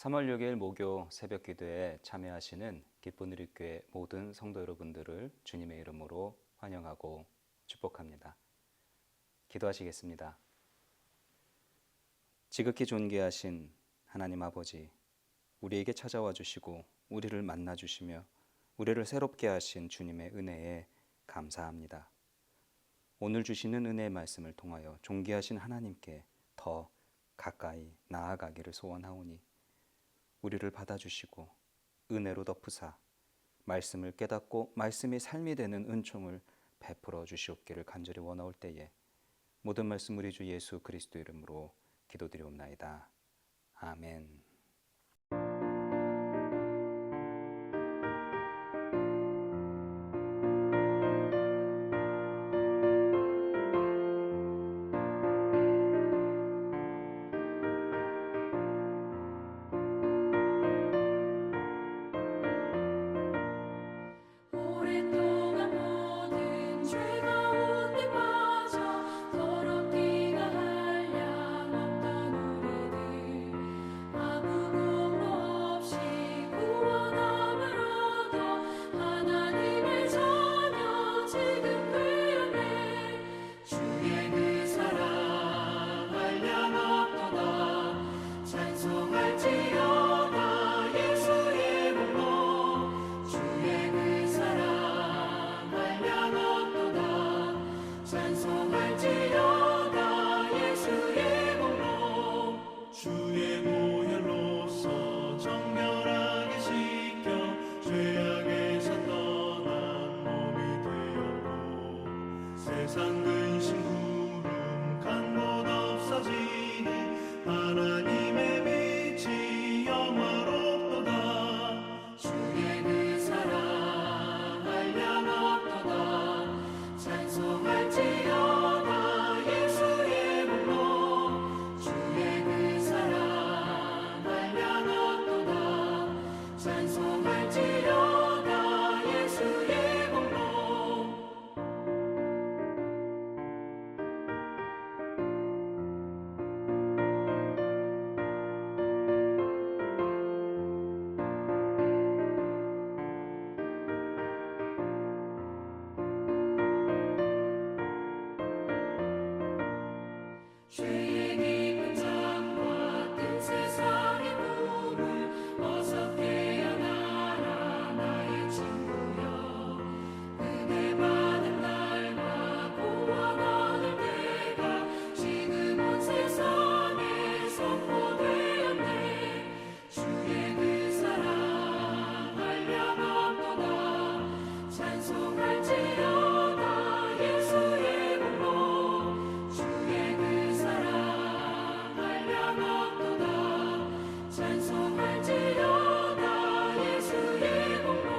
3월 6일 목요 새벽 기도에 참여하시는 기쁜 우리교회 모든 성도 여러분들을 주님의 이름으로 환영하고 축복합니다. 기도하시겠습니다. 지극히 존귀하신 하나님 아버지, 우리에게 찾아와 주시고 우리를 만나 주시며 우리를 새롭게 하신 주님의 은혜에 감사합니다. 오늘 주시는 은혜의 말씀을 통하여 존귀하신 하나님께 더 가까이 나아가기를 소원하오니 우리를 받아주시고 은혜로 덮으사 말씀을 깨닫고 말씀이 삶이 되는 은총을 베풀어 주시옵기를 간절히 원하올 때에 모든 말씀 우리 주 예수 그리스도 이름으로 기도드리옵나이다. 아멘. 오랫동안 모든 죄 가운데 빠져 더럽기가 한량없던 우리들 아무 공로 없이 구원함을 얻어 하나님의 자녀 지금 되었네. 주의 그 사랑 한량없도다. 찬송할지어다 예수의 공로. 주의 그 사랑 한량없도다. 찬송할지어다 예수의 공로. 주의 보혈로서 정결하게 씻겨 죄악에서 떠난 몸이 되었고 세상 근심 구름 간 곳 없어지니 하나님의 빛이 영화롭도다. 주의 그 사랑 한량없도다. 찬송할지어다 예수의 공로. 주의 그 사랑 한량없도다. 찬송할지어다 예수의 공로. 죄의 깊은 잠과 뜬 세상의 꿈을 어서 깨어나라 나의 친구여. 은혜 받은 날과 구원 얻을 때가 지금 온 세상에 선포되었네. 주의 그 사랑 한량없도다. 찬송할지어다 예수의 공로. 주의 그 사랑 한량없도다. 찬송할지어다 예수의 공로.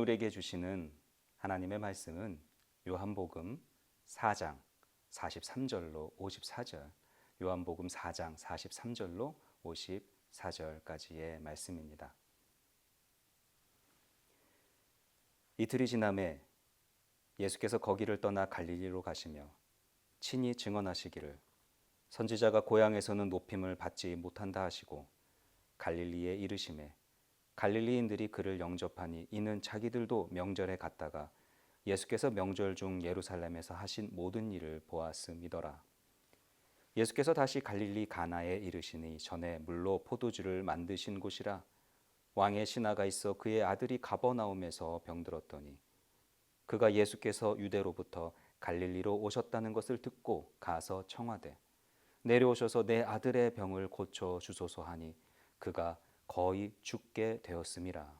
우리에게 주시는 하나님의 말씀은 요한복음 4장 43절로 54절, 요한복음 4장 43절로 54절까지의 말씀입니다. 이틀이 지남에 예수께서 거기를 떠나 갈릴리로 가시며 친히 증언하시기를 선지자가 고향에서는 높임을 받지 못한다 하시고 갈릴리에 이르심에 갈릴리인들이 그를 영접하니 이는 자기들도 명절에 갔다가 예수께서 명절 중 예루살렘에서 하신 모든 일을 보았음이더라. 예수께서 다시 갈릴리 가나에 이르시니 전에 물로 포도주를 만드신 곳이라. 왕의 신하가 있어 그의 아들이 가버나움에서 병들었더니 그가 예수께서 유대로부터 갈릴리로 오셨다는 것을 듣고 가서 청하되 내려오셔서 내 아들의 병을 고쳐 주소서 하니 그가 거의 죽게 되었음이라.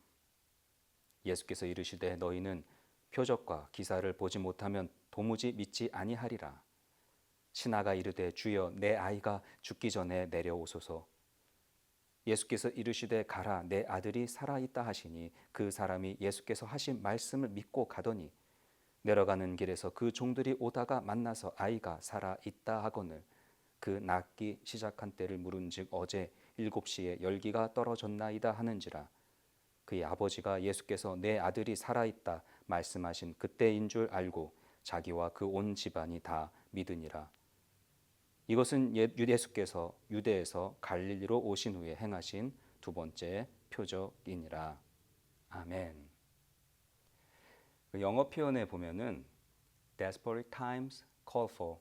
예수께서 이르시되 너희는 표적과 기사를 보지 못하면 도무지 믿지 아니하리라. 신하가 이르되 주여 내 아이가 죽기 전에 내려오소서. 예수께서 이르시되 가라 내 아들이 살아있다 하시니 그 사람이 예수께서 하신 말씀을 믿고 가더니 내려가는 길에서 그 종들이 오다가 만나서 아이가 살아있다 하거늘 그 낫기 시작한 때를 물은즉 어제 7시에 열기가 떨어졌나이다 하는지라. 그의 아버지가 예수께서 내 아들이 살아있다 말씀하신 그때인 줄 알고 자기와 그 온 집안이 다 믿으니라. 이것은 예수께서 유대에서 갈릴리로 오신 후에 행하신 두 번째 표적이니라. 아멘. 영어 표현에 보면은 desperate times call for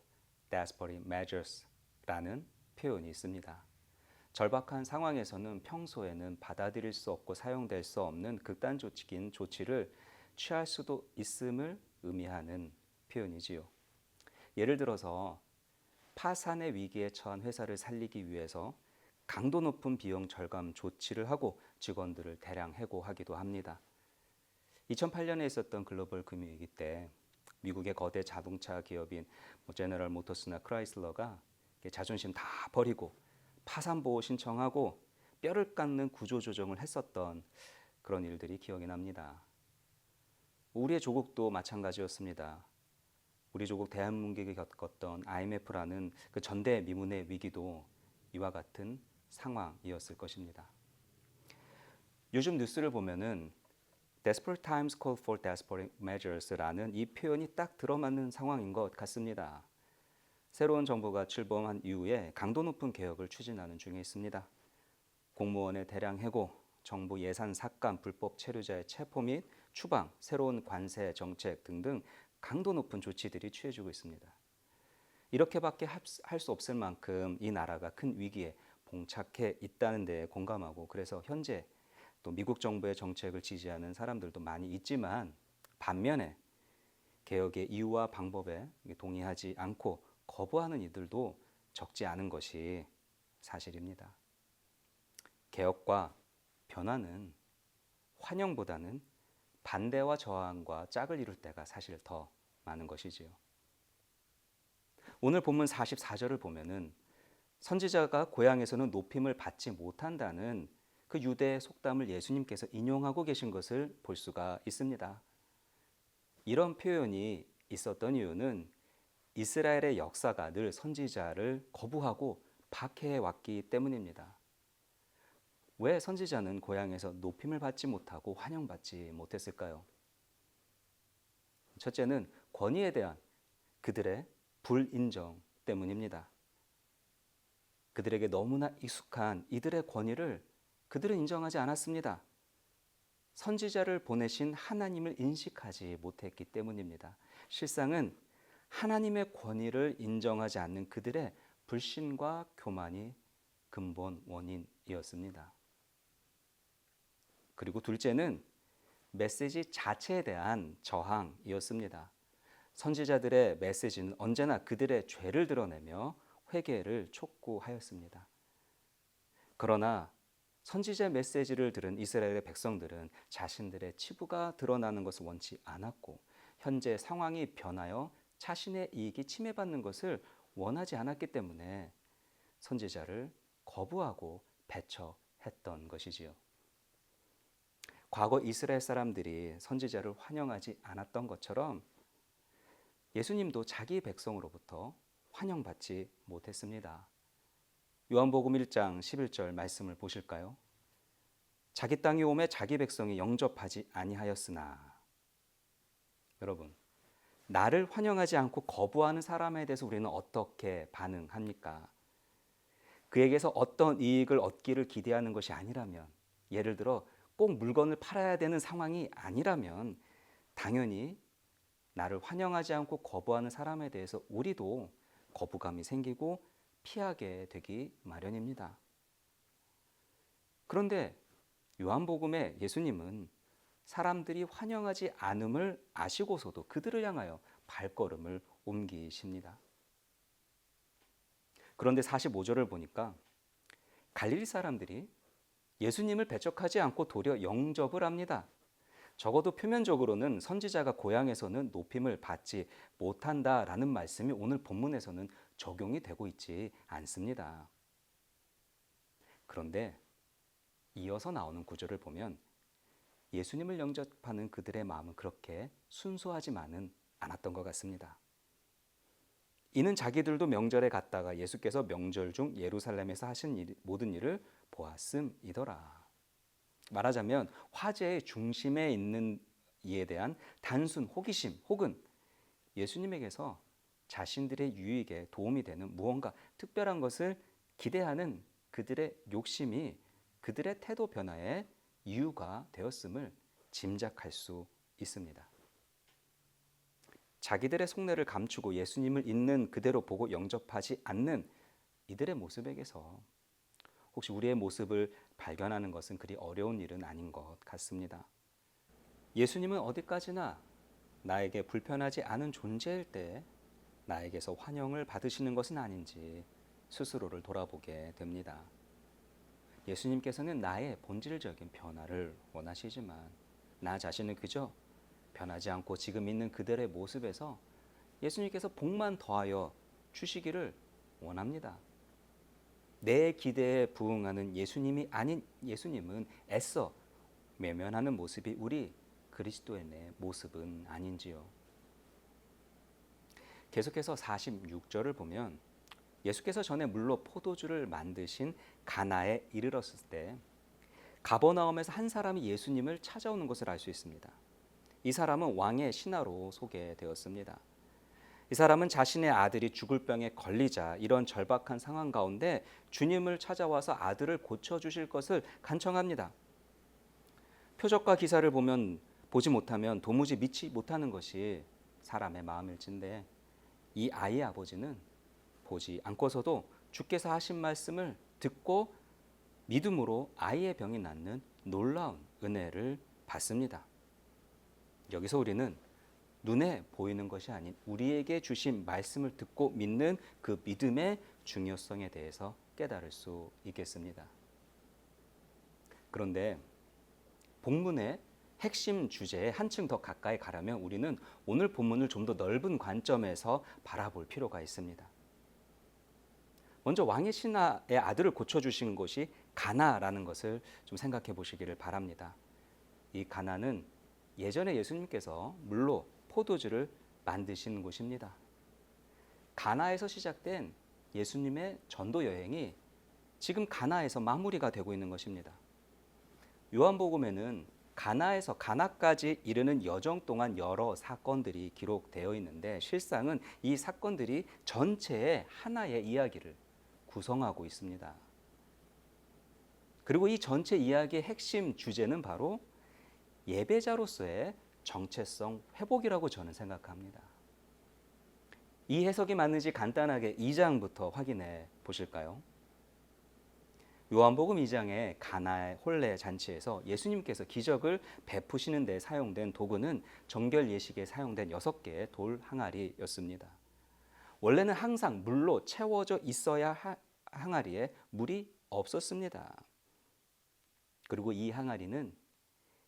desperate measures 라는 표현이 있습니다. 절박한 상황에서는 평소에는 받아들일 수 없고 사용될 수 없는 극단적인 조치를 취할 수도 있음을 의미하는 표현이지요. 예를 들어서 파산의 위기에 처한 회사를 살리기 위해서 강도 높은 비용 절감 조치를 하고 직원들을 대량 해고하기도 합니다. 2008년에 있었던 글로벌 금융위기 때 미국의 거대 자동차 기업인 제너럴 모터스나 크라이슬러가 자존심 다 버리고 파산보호 신청하고 뼈를 깎는 구조조정을 했었던 그런 일들이 기억이 납니다. 우리의 조국도 마찬가지였습니다. 우리 조국 대한민국이 겪었던 IMF라는 그 전대미문의 위기도 이와 같은 상황이었을 것입니다. 요즘 뉴스를 보면은 Desperate times call for desperate measures라는 이 표현이 딱 들어맞는 상황인 것 같습니다. 새로운 정부가 출범한 이후에 강도 높은 개혁을 추진하는 중에 있습니다. 공무원의 대량 해고, 정부 예산 삭감, 불법 체류자의 체포 및 추방, 새로운 관세 정책 등등 강도 높은 조치들이 취해지고 있습니다. 이렇게밖에 할 수 없을 만큼 이 나라가 큰 위기에 봉착해 있다는 데 공감하고 그래서 현재 또 미국 정부의 정책을 지지하는 사람들도 많이 있지만 반면에 개혁의 이유와 방법에 동의하지 않고 거부하는 이들도 적지 않은 것이 사실입니다. 개혁과 변화는 환영보다는 반대와 저항과 짝을 이룰 때가 사실 더 많은 것이지요. 오늘 본문 44절을 보면은 선지자가 고향에서는 높임을 받지 못한다는 그 유대의 속담을 예수님께서 인용하고 계신 것을 볼 수가 있습니다. 이런 표현이 있었던 이유는 이스라엘의 역사가 늘 선지자를 거부하고 박해해 왔기 때문입니다. 왜 선지자는 고향에서 높임을 받지 못하고 환영받지 못했을까요? 첫째는 권위에 대한 그들의 불인정 때문입니다. 그들에게 너무나 익숙한 이들의 권위를 그들은 인정하지 않았습니다. 선지자를 보내신 하나님을 인식하지 못했기 때문입니다. 실상은 하나님의 권위를 인정하지 않는 그들의 불신과 교만이 근본 원인이었습니다. 그리고 둘째는 메시지 자체에 대한 저항이었습니다. 선지자들의 메시지는 언제나 그들의 죄를 드러내며 회개를 촉구하였습니다. 그러나 선지자 메시지를 들은 이스라엘의 백성들은 자신들의 치부가 드러나는 것을 원치 않았고 현재 상황이 변하여 자신의 이익이 침해받는 것을 원하지 않았기 때문에 선지자를 거부하고 배척했던 것이지요. 과거 이스라엘 사람들이 선지자를 환영하지 않았던 것처럼 예수님도 자기 백성으로부터 환영받지 못했습니다. 요한복음 1장 11절 말씀을 보실까요? 자기 땅에 오매 자기 백성이 영접하지 아니하였으나. 여러분, 나를 환영하지 않고 거부하는 사람에 대해서 우리는 어떻게 반응합니까? 그에게서 어떤 이익을 얻기를 기대하는 것이 아니라면, 예를 들어 꼭 물건을 팔아야 되는 상황이 아니라면 당연히 나를 환영하지 않고 거부하는 사람에 대해서 우리도 거부감이 생기고 피하게 되기 마련입니다. 그런데 요한복음에 예수님은 사람들이 환영하지 않음을 아시고서도 그들을 향하여 발걸음을 옮기십니다. 그런데 45절을 보니까 갈릴리 사람들이 예수님을 배척하지 않고 도리어 영접을 합니다. 적어도 표면적으로는 선지자가 고향에서는 높임을 받지 못한다라는 말씀이 오늘 본문에서는 적용이 되고 있지 않습니다. 그런데 이어서 나오는 구절을 보면 예수님을 영접하는 그들의 마음은 그렇게 순수하지만은 않았던 것 같습니다. 이는 자기들도 명절에 갔다가 예수께서 명절 중 예루살렘에서 하신 모든 일을 보았음이더라. 말하자면 화제의 중심에 있는 이에 대한 단순 호기심 혹은 예수님에게서 자신들의 유익에 도움이 되는 무언가 특별한 것을 기대하는 그들의 욕심이 그들의 태도 변화의 이유가 되었음을 짐작할 수 있습니다. 자기들의 속내를 감추고 예수님을 있는 그대로 보고 영접하지 않는 이들의 모습에게서 혹시 우리의 모습을 발견하는 것은 그리 어려운 일은 아닌 것 같습니다. 예수님은 어디까지나 나에게 불편하지 않은 존재일 때 나에게서 환영을 받으시는 것은 아닌지 스스로를 돌아보게 됩니다. 예수님께서는 나의 본질적인 변화를 원하시지만 나 자신은 그저 변하지 않고 지금 있는 그들의 모습에서 예수님께서 복만 더하여 주시기를 원합니다. 내 기대에 부응하는 예수님이 아닌 예수님은 애써 외면하는 모습이 우리 그리스도의 내 모습은 아닌지요. 계속해서 46절을 보면 예수께서 전에 물로 포도주를 만드신 가나에 이르렀을 때 가버나움에서 한 사람이 예수님을 찾아오는 것을 알 수 있습니다. 이 사람은 왕의 신하로 소개되었습니다. 이 사람은 자신의 아들이 죽을 병에 걸리자 이런 절박한 상황 가운데 주님을 찾아와서 아들을 고쳐주실 것을 간청합니다. 표적과 기사를 보지 못하면 도무지 믿지 못하는 것이 사람의 마음일진데 이 아이의 아버지는 보지 않고서도 주께서 하신 말씀을 듣고 믿음으로 아이의 병이 낫는 놀라운 은혜를 받습니다. 여기서 우리는 눈에 보이는 것이 아닌 우리에게 주신 말씀을 듣고 믿는 그 믿음의 중요성에 대해서 깨달을 수 있겠습니다. 그런데 본문의 핵심 주제에 한층 더 가까이 가려면 우리는 오늘 본문을 좀 더 넓은 관점에서 바라볼 필요가 있습니다. 먼저 왕의 신하의 아들을 고쳐주신 곳이 가나라는 것을 좀 생각해 보시기를 바랍니다. 이 가나는 예전에 예수님께서 물로 포도주를 만드신 곳입니다. 가나에서 시작된 예수님의 전도 여행이 지금 가나에서 마무리가 되고 있는 것입니다. 요한복음에는 가나에서 가나까지 이르는 여정 동안 여러 사건들이 기록되어 있는데 실상은 이 사건들이 전체의 하나의 이야기를 구성하고 있습니다. 그리고 이 전체 이야기의 핵심 주제는 바로 예배자로서의 정체성 회복이라고 저는 생각합니다. 이 해석이 맞는지 간단하게 2장부터 확인해 보실까요? 요한복음 2장의 가나의 혼례 잔치에서 예수님께서 기적을 베푸시는 데 사용된 도구는 정결 예식에 사용된 6개의 돌 항아리였습니다. 원래는 항상 물로 채워져 있어야 항아리에 물이 없었습니다. 그리고 이 항아리는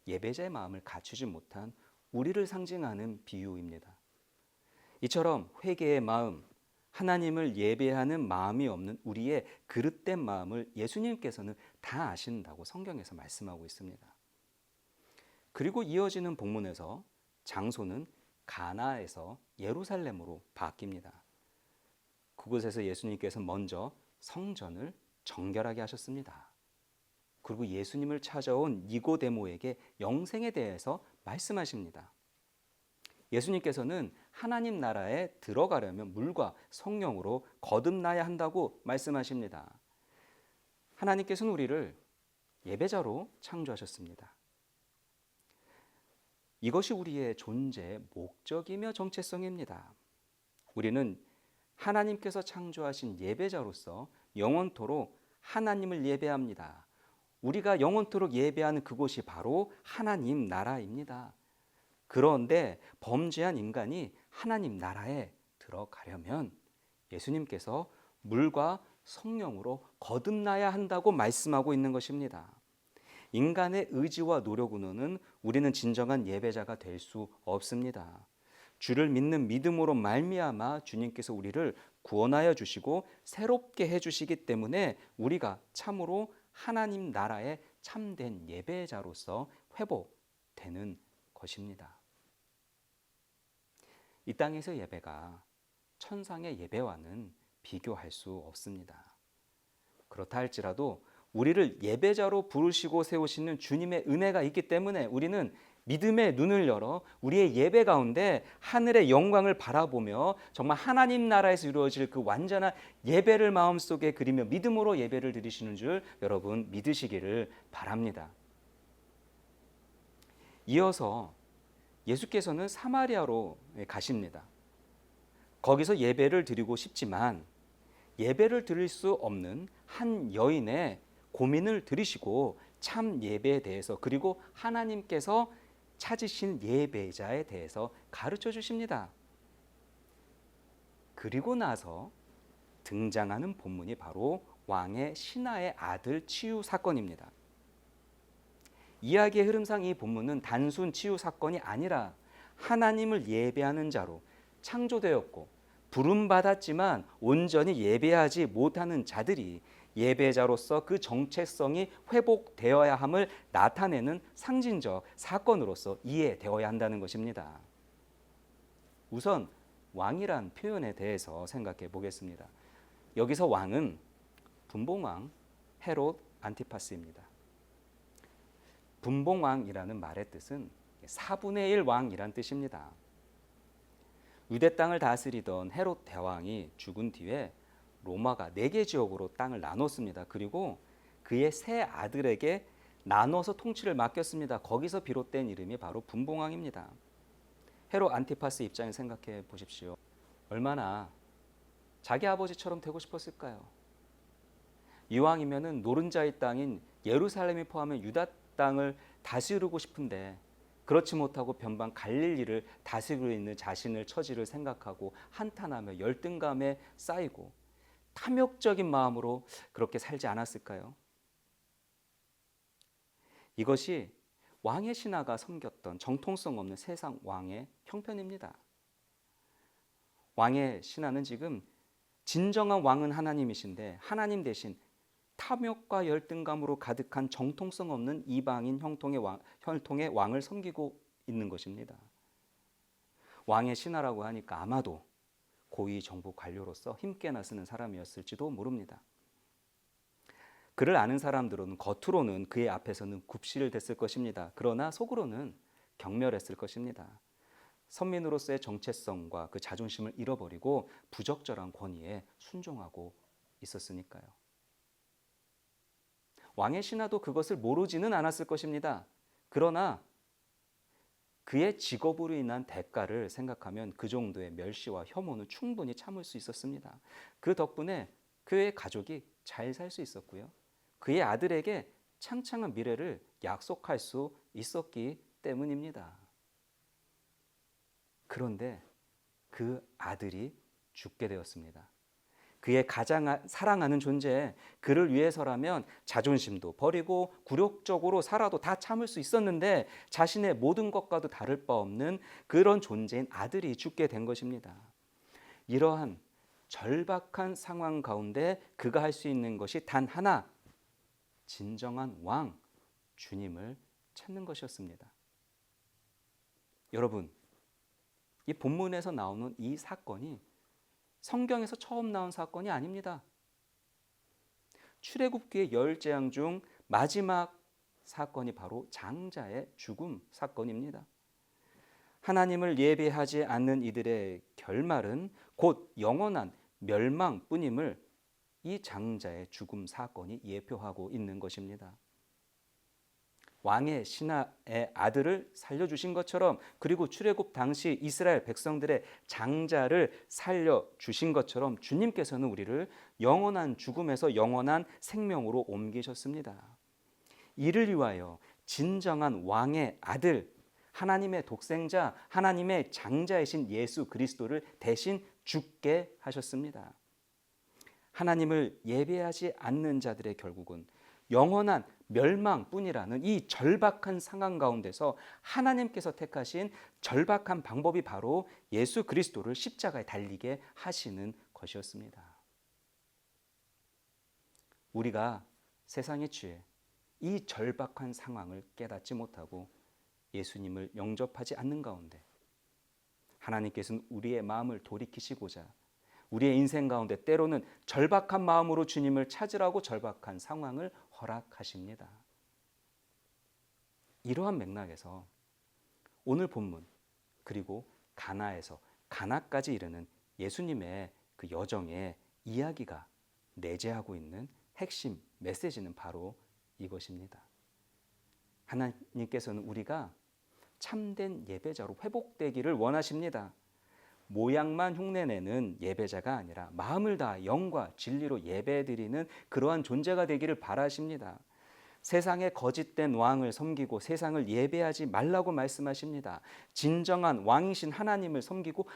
예배자의 마음을 갖추지 못한 우리를 상징하는 비유입니다. 이처럼 회개의 마음, 하나님을 예배하는 마음이 없는 우리의 그릇된 마음을 예수님께서는 다 아신다고 성경에서 말씀하고 있습니다. 그리고 이어지는 본문에서 장소는 가나에서 예루살렘으로 바뀝니다. 그곳에서 예수님께서 먼저 성전을 정결하게 하셨습니다. 그리고 예수님을 찾아온 니고데모에게 영생에 대해서 말씀하십니다. 예수님께서는 하나님 나라에 들어가려면 물과 성령으로 거듭나야 한다고 말씀하십니다. 하나님께서는 우리를 예배자로 창조하셨습니다. 이것이 우리의 존재의 목적이며 정체성입니다. 우리는 하나님께서 창조하신 예배자로서 영원토록 하나님을 예배합니다. 우리가 영원토록 예배하는 그곳이 바로 하나님 나라입니다. 그런데 범죄한 인간이 하나님 나라에 들어가려면 예수님께서 물과 성령으로 거듭나야 한다고 말씀하고 있는 것입니다. 인간의 의지와 노력으로는 우리는 진정한 예배자가 될 수 없습니다. 주를 믿는 믿음으로 말미암아 주님께서 우리를 구원하여 주시고 새롭게 해 주시기 때문에 우리가 참으로 하나님 나라의 참된 예배자로서 회복되는 것입니다. 이 땅에서 예배가 천상의 예배와는 비교할 수 없습니다. 그렇다 할지라도 우리를 예배자로 부르시고 세우시는 주님의 은혜가 있기 때문에 우리는 믿음의 눈을 열어 우리의 예배 가운데 하늘의 영광을 바라보며 정말 하나님 나라에서 이루어질 그 완전한 예배를 마음속에 그리며 믿음으로 예배를 드리시는 줄 여러분 믿으시기를 바랍니다. 이어서 예수께서는 사마리아로 가십니다. 거기서 예배를 드리고 싶지만 예배를 드릴 수 없는 한 여인의 고민을 들으시고 참 예배에 대해서 그리고 하나님께서 찾으신 예배자에 대해서 가르쳐 주십니다. 그리고 나서 등장하는 본문이 바로 왕의 신하의 아들 치유 사건입니다. 이야기의 흐름상 이 본문은 단순 치유 사건이 아니라 하나님을 예배하는 자로 창조되었고 부름받았지만 온전히 예배하지 못하는 자들이 예배자로서 그 정체성이 회복되어야 함을 나타내는 상징적 사건으로서 이해되어야 한다는 것입니다. 우선 왕이란 표현에 대해서 생각해 보겠습니다. 여기서 왕은 분봉왕 헤롯 안티파스입니다. 분봉왕이라는 말의 뜻은 4분의 1 왕이란 뜻입니다. 유대 땅을 다스리던 헤롯 대왕이 죽은 뒤에 로마가 4개 지역으로 땅을 나눴습니다. 그리고 그의 세 아들에게 나눠서 통치를 맡겼습니다. 거기서 비롯된 이름이 바로 분봉왕입니다. 헤롯 안티파스 입장에 생각해 보십시오. 얼마나 자기 아버지처럼 되고 싶었을까요? 이왕이면은 노른자의 땅인 예루살렘이 포함한 유다 땅을 다스리고 싶은데 그렇지 못하고 변방 갈릴리를 다스리고 있는 자신의 처지를 생각하고 한탄하며 열등감에 쌓이고 탐욕적인 마음으로 그렇게 살지 않았을까요? 이것이 왕의 신하가 섬겼던 정통성 없는 세상 왕의 형편입니다. 왕의 신하는 지금 진정한 왕은 하나님이신데 하나님 대신 탐욕과 열등감으로 가득한 정통성 없는 이방인 혈통의 왕을 섬기고 있는 것입니다. 왕의 신하라고 하니까 아마도 고위 정부 관료로서 힘께나 쓰는 사람이었을지도 모릅니다. 그를 아는 사람들은 겉으로는 그의 앞에서는 굽실댔을 것입니다. 그러나 속으로는 경멸했을 것입니다. 선민으로서의 정체성과 그 자존심을 잃어버리고 부적절한 권위에 순종하고 있었으니까요. 왕의 신하도 그것을 모르지는 않았을 것입니다. 그러나 그의 직업으로 인한 대가를 생각하면 그 정도의 멸시와 혐오는 충분히 참을 수 있었습니다. 그 덕분에 그의 가족이 잘 살 수 있었고요. 그의 아들에게 창창한 미래를 약속할 수 있었기 때문입니다. 그런데 그 아들이 죽게 되었습니다. 그의 가장 사랑하는 존재, 그를 위해서라면 자존심도 버리고 굴욕적으로 살아도 다 참을 수 있었는데 자신의 모든 것과도 다를 바 없는 그런 존재인 아들이 죽게 된 것입니다. 이러한 절박한 상황 가운데 그가 할 수 있는 것이 단 하나, 진정한 왕, 주님을 찾는 것이었습니다. 여러분, 이 본문에서 나오는 이 사건이 성경에서 처음 나온 사건이 아닙니다. 출애굽기의 10재앙 중 마지막 사건이 바로 장자의 죽음 사건입니다. 하나님을 예배하지 않는 이들의 결말은 곧 영원한 멸망뿐임을 이 장자의 죽음 사건이 예표하고 있는 것입니다. 왕의 신하의 아들을 살려주신 것처럼, 그리고 출애굽 당시 이스라엘 백성들의 장자를 살려주신 것처럼 주님께서는 우리를 영원한 죽음에서 영원한 생명으로 옮기셨습니다. 이를 위하여 진정한 왕의 아들, 하나님의 독생자, 하나님의 장자이신 예수 그리스도를 대신 죽게 하셨습니다. 하나님을 예배하지 않는 자들의 결국은 영원한 멸망뿐이라는 이 절박한 상황 가운데서 하나님께서 택하신 절박한 방법이 바로 예수 그리스도를 십자가에 달리게 하시는 것이었습니다. 우리가 세상에 취해 이 절박한 상황을 깨닫지 못하고 예수님을 영접하지 않는 가운데 하나님께서는 우리의 마음을 돌이키시고자 우리의 인생 가운데 때로는 절박한 마음으로 주님을 찾으라고 절박한 상황을 허락하십니다. 이러한 맥락에서 오늘 본문, 그리고 가나에서 가나까지 이르는 예수님의 그 여정의 이야기가 내재하고 있는 핵심 메시지는 바로 이것입니다. 하나님께서는 우리가 참된 예배자로 회복되기를 원하십니다. 모양만 흉내내는 예배자가 아니라 마음을 다하 영과 진리로 예배드리는 그러한 존재가 되기를 바라십니다. 세상의 거짓된 왕을 섬기고 세상을 예배하지 말라고 말씀하십니다. 진정한 왕이신 하나님을 섬기고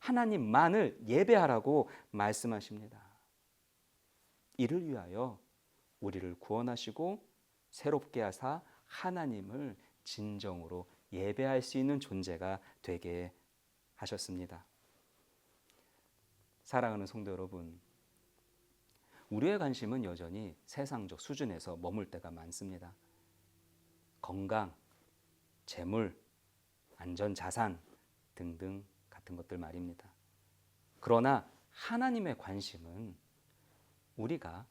하나님만을 예배하라고 말씀하십니다. 이를 위하여 우리를 구원하시고 새롭게 하사 하나님을 진정으로 예배할 수 있는 존재가 되게 하셨습니다. 사랑하는 성도 여러분, 우리의 관심은 여전히 세상적 수준에서 머물 때가 많습니다. 건강, 재물, 안전, 자산 등등 같은 것들 말입니다. 그러나 하나님의 관심은 우리가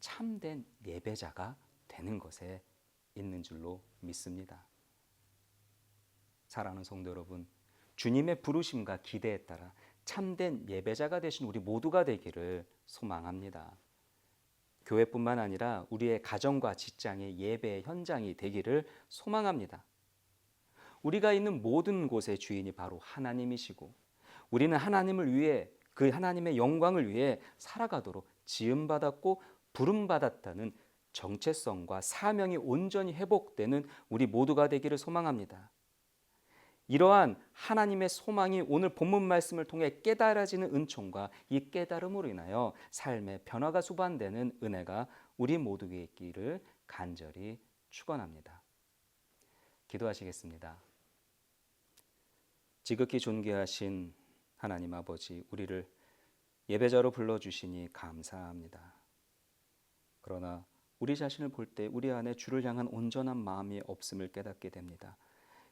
참된 예배자가 되는 것에 있는 줄로 믿습니다. 사랑하는 성도 여러분, 주님의 부르심과 기대에 따라 참된 예배자가 되신 우리 모두가 되기를 소망합니다. 교회뿐만 아니라 우리의 가정과 직장의 예배의 현장이 되기를 소망합니다. 우리가 있는 모든 곳의 주인이 바로 하나님이시고 우리는 하나님을 위해, 그 하나님의 영광을 위해 살아가도록 지음받았고 부름받았다는 정체성과 사명이 온전히 회복되는 우리 모두가 되기를 소망합니다. 이러한 하나님의 소망이 오늘 본문 말씀을 통해 깨달아지는 은총과 이 깨달음으로 인하여 삶의 변화가 수반되는 은혜가 우리 모두에게 있기를 간절히 축원합니다. 기도하시겠습니다. 지극히 존귀하신 하나님 아버지, 우리를 예배자로 불러주시니 감사합니다. 그러나 우리 자신을 볼 때 우리 안에 주를 향한 온전한 마음이 없음을 깨닫게 됩니다.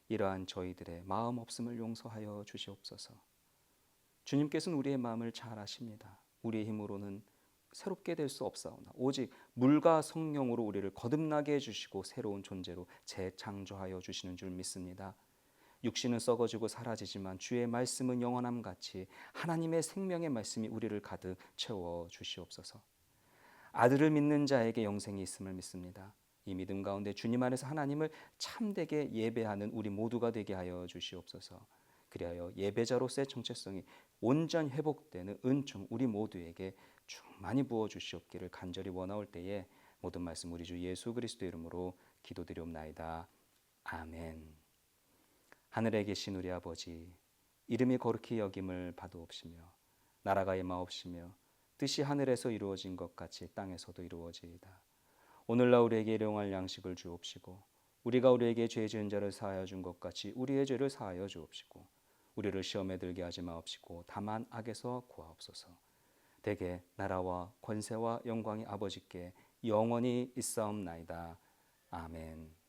이러한 저희들의 마음 없음을 용서하여 주시옵소서. 주님께서는 우리의 마음을 잘 아십니다. 우리의 힘으로는 새롭게 될 수 없사오나 오직 물과 성령으로 우리를 거듭나게 해주시고 새로운 존재로 재창조하여 주시는 줄 믿습니다. 육신은 썩어지고 사라지지만 주의 말씀은 영원함 같이 하나님의 생명의 말씀이 우리를 가득 채워 주시옵소서. 아들을 믿는 자에게 영생이 있음을 믿습니다. 이 믿음 가운데 주님 안에서 하나님을 참되게 예배하는 우리 모두가 되게 하여 주시옵소서. 그리하여 예배자로서의 정체성이 온전히 회복되는 은총 우리 모두에게 충만히 부어 주시옵기를 간절히 원하올 때에 모든 말씀 우리 주 예수 그리스도의 이름으로 기도드리옵나이다. 아멘. 하늘에 계신 우리 아버지, 이름이 거룩히 여김을 받으옵시며 나라가 임하옵시며 뜻이 하늘에서 이루어진 것 같이 땅에서도 이루어지이다. 오늘날 우리에게 일용할 양식을 주옵시고 우리가 우리에게 죄 지은 자를 사하여 준 것 같이 우리의 죄를 사하여 주옵시고 우리를 시험에 들게 하지 마옵시고 다만 악에서 구하옵소서. 대개 나라와 권세와 영광이 아버지께 영원히 있사옵나이다. 아멘.